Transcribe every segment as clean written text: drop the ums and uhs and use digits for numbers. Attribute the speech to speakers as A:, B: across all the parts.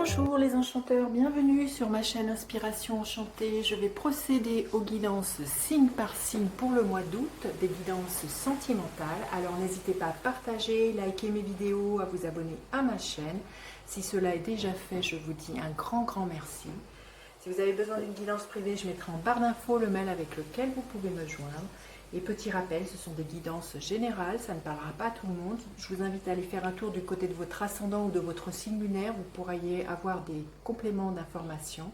A: Bonjour les enchanteurs, bienvenue sur ma chaîne Inspiration Enchantée. Je vais procéder aux guidances signe par signe pour le mois d'août, des guidances sentimentales. Alors n'hésitez pas à partager, liker mes vidéos, à vous abonner à ma chaîne. Si cela est déjà fait, je vous dis un grand merci. Si vous avez besoin d'une guidance privée, je mettrai en barre d'infos le mail avec lequel vous pouvez me joindre. Et petit rappel, ce sont des guidances générales, ça ne parlera pas à tout le monde. Je vous invite à aller faire un tour du côté de votre ascendant ou de votre signe lunaire. Vous pourriez avoir des compléments d'informations.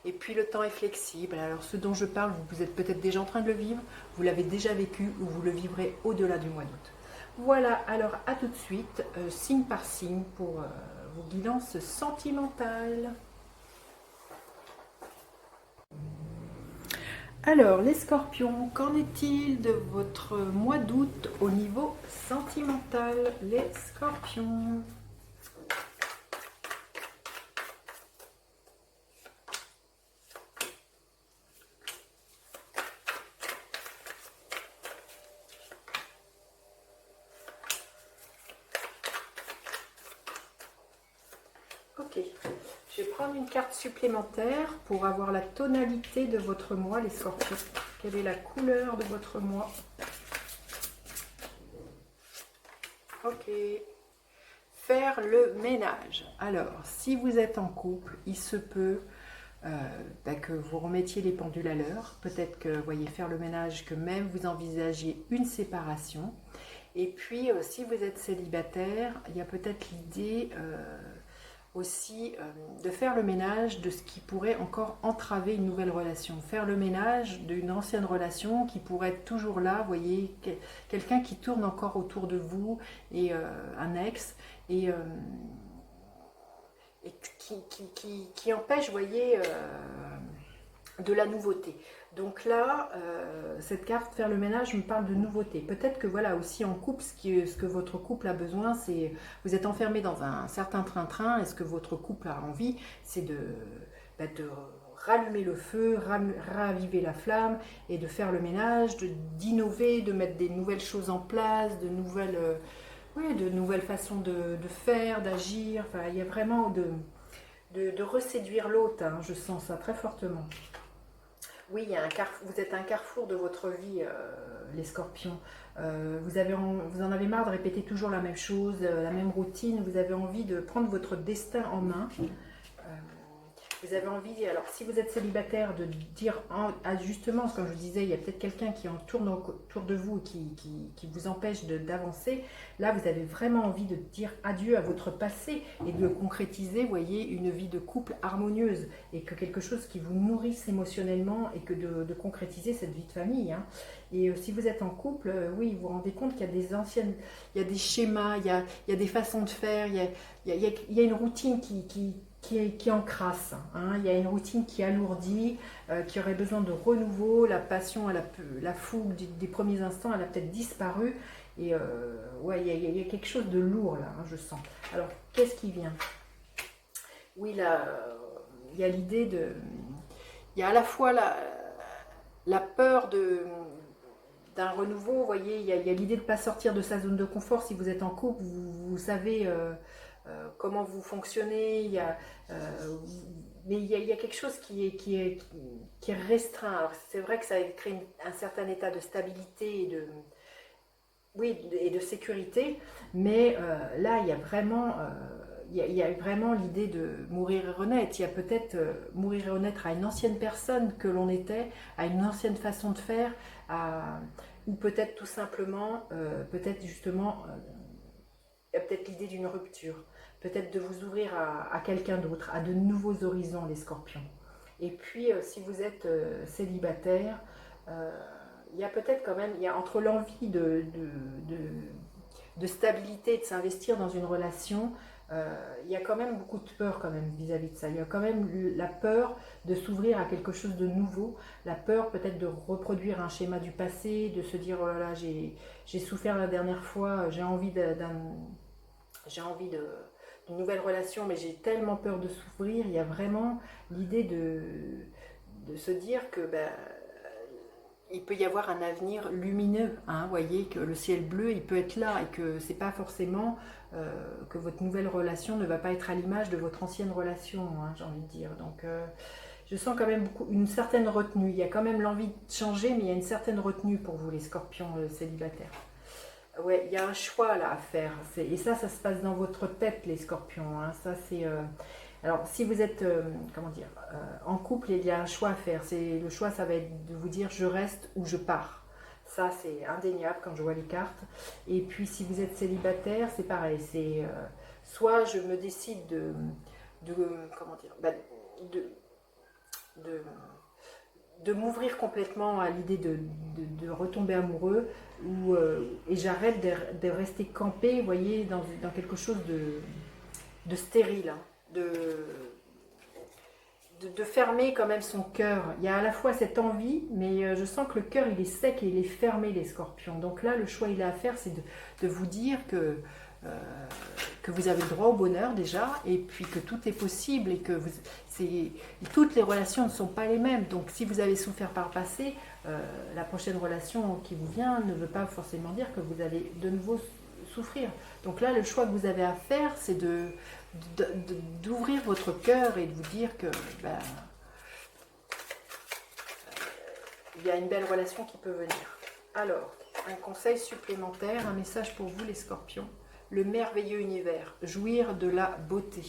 A: Et puis le temps est flexible. Alors ce dont je parle, vous êtes peut-être déjà en train de le vivre, vous l'avez déjà vécu ou vous le vivrez au-delà du mois d'août. Voilà, alors à tout de suite, signe par signe pour vos guidances sentimentales. Alors, les scorpions, qu'en est-il de votre mois d'août au niveau sentimental, les scorpions? Ok, je vais prendre une carte supplémentaire pour avoir la tonalité de votre mois, les scorpions. Quelle est la couleur de votre mois? Ok. Faire le ménage. Alors, si vous êtes en couple, il se peut que vous remettiez les pendules à l'heure. Peut-être que, voyez, faire le ménage, que même vous envisagiez une séparation. Et puis, si vous êtes célibataire, il y a peut-être l'idée aussi de faire le ménage de ce qui pourrait encore entraver une nouvelle relation. Faire le ménage d'une ancienne relation qui pourrait être toujours là, vous voyez, quelqu'un qui tourne encore autour de vous, et un ex, et qui empêche, vous voyez, de la nouveauté. Donc là, cette carte faire le ménage me parle de nouveauté. Peut-être que voilà, aussi en couple, ce que votre couple a besoin, c'est, vous êtes enfermé dans un certain train-train, et ce que votre couple a envie, c'est de rallumer le feu, raviver la flamme, et de faire le ménage, d'innover, de mettre des nouvelles choses en place, de nouvelles façons de faire, d'agir. Enfin, il y a vraiment de reséduire l'autre, hein, je sens ça très fortement. Oui, il y a vous êtes un carrefour de votre vie, les scorpions. Vous en avez marre de répéter toujours la même chose, la même routine. Vous avez envie de prendre votre destin en main. Vous avez envie, alors si vous êtes célibataire, de dire justement, comme je disais, il y a peut-être quelqu'un qui en tourne autour de vous, qui vous empêche d'avancer. Là, vous avez vraiment envie de dire adieu à votre passé et de concrétiser, vous voyez, une vie de couple harmonieuse, et que quelque chose qui vous nourrisse émotionnellement, et que de concrétiser cette vie de famille, hein. Et si vous êtes en couple, oui, vous vous rendez compte qu'il y a des anciennes, il y a des schémas, il y a des façons de faire, il y a une routine qui encrasse, hein. Il y a une routine qui alourdit, qui aurait besoin de renouveau. La passion, la fougue des premiers instants, elle a peut-être disparu. Et ouais, il y a quelque chose de lourd là, hein, je sens. Alors, qu'est-ce qui vient? Oui, là, il y a l'idée de... Il y a à la fois la peur d'un renouveau, vous voyez, il y a l'idée de ne pas sortir de sa zone de confort. Si vous êtes en couple, vous savez comment vous fonctionnez, mais il y a quelque chose qui est restreint. Alors c'est vrai que ça crée un certain état de stabilité et de sécurité, mais là il y a vraiment... il y a vraiment l'idée de mourir et renaître. Il y a peut-être mourir et renaître à une ancienne personne que l'on était, à une ancienne façon de faire, ou peut-être tout simplement, peut-être justement, il y a peut-être l'idée d'une rupture, peut-être de vous ouvrir à quelqu'un d'autre, à de nouveaux horizons, les scorpions. Et puis, si vous êtes célibataire, il y a peut-être quand même, il y a entre l'envie de stabilité, de s'investir dans une relation, il y a quand même beaucoup de peur quand même vis-à-vis de ça. Il y a quand même la peur de s'ouvrir à quelque chose de nouveau, la peur peut-être de reproduire un schéma du passé, de se dire oh là là, j'ai souffert la dernière fois, j'ai envie d'une nouvelle relation, mais j'ai tellement peur de souffrir. Il y a vraiment l'idée de se dire que il peut y avoir un avenir lumineux. Hein, vous voyez que le ciel bleu, il peut être là et que c'est pas forcément que votre nouvelle relation ne va pas être à l'image de votre ancienne relation, hein, j'ai envie de dire. Donc, je sens quand même une certaine retenue. Il y a quand même l'envie de changer, mais il y a une certaine retenue pour vous, les scorpions célibataires. Ouais, il y a un choix là à faire. Et ça se passe dans votre tête, les scorpions. Hein. Ça, c'est. Alors, si vous êtes, comment dire, en couple, il y a un choix à faire. Le choix, ça va être de vous dire je reste ou je pars. Ça, c'est indéniable quand je vois les cartes. Et puis, si vous êtes célibataire, c'est pareil. C'est soit je me décide de comment dire, de, de, de m'ouvrir complètement à l'idée de retomber amoureux et j'arrête de rester campé, vous voyez, dans quelque chose de stérile, hein, de fermer quand même son cœur. Il y a à la fois cette envie, mais je sens que le cœur, il est sec et il est fermé, les scorpions. Donc là, le choix, il a à faire, c'est de vous dire que vous avez le droit au bonheur déjà, et puis que tout est possible, et que toutes les relations ne sont pas les mêmes. Donc si vous avez souffert par le passé, la prochaine relation qui vous vient ne veut pas forcément dire que vous allez de nouveau souffrir. Donc là, le choix que vous avez à faire, c'est d'ouvrir votre cœur et de vous dire que il y a une belle relation qui peut venir. Alors, un conseil supplémentaire, un message pour vous les scorpions. Le merveilleux univers, jouir de la beauté.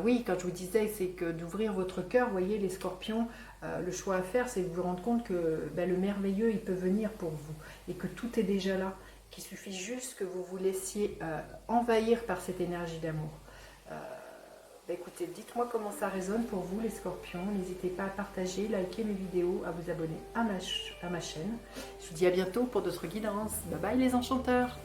A: Oui, quand je vous disais, c'est que d'ouvrir votre cœur, vous voyez les scorpions, le choix à faire, c'est de vous rendre compte que le merveilleux, il peut venir pour vous et que tout est déjà là, qu'il suffit juste que vous vous laissiez envahir par cette énergie d'amour. Écoutez, dites-moi comment ça résonne pour vous les scorpions. N'hésitez pas à partager, liker mes vidéos, à vous abonner à ma chaîne. Je vous dis à bientôt pour d'autres guidances. Bye bye les enchanteurs.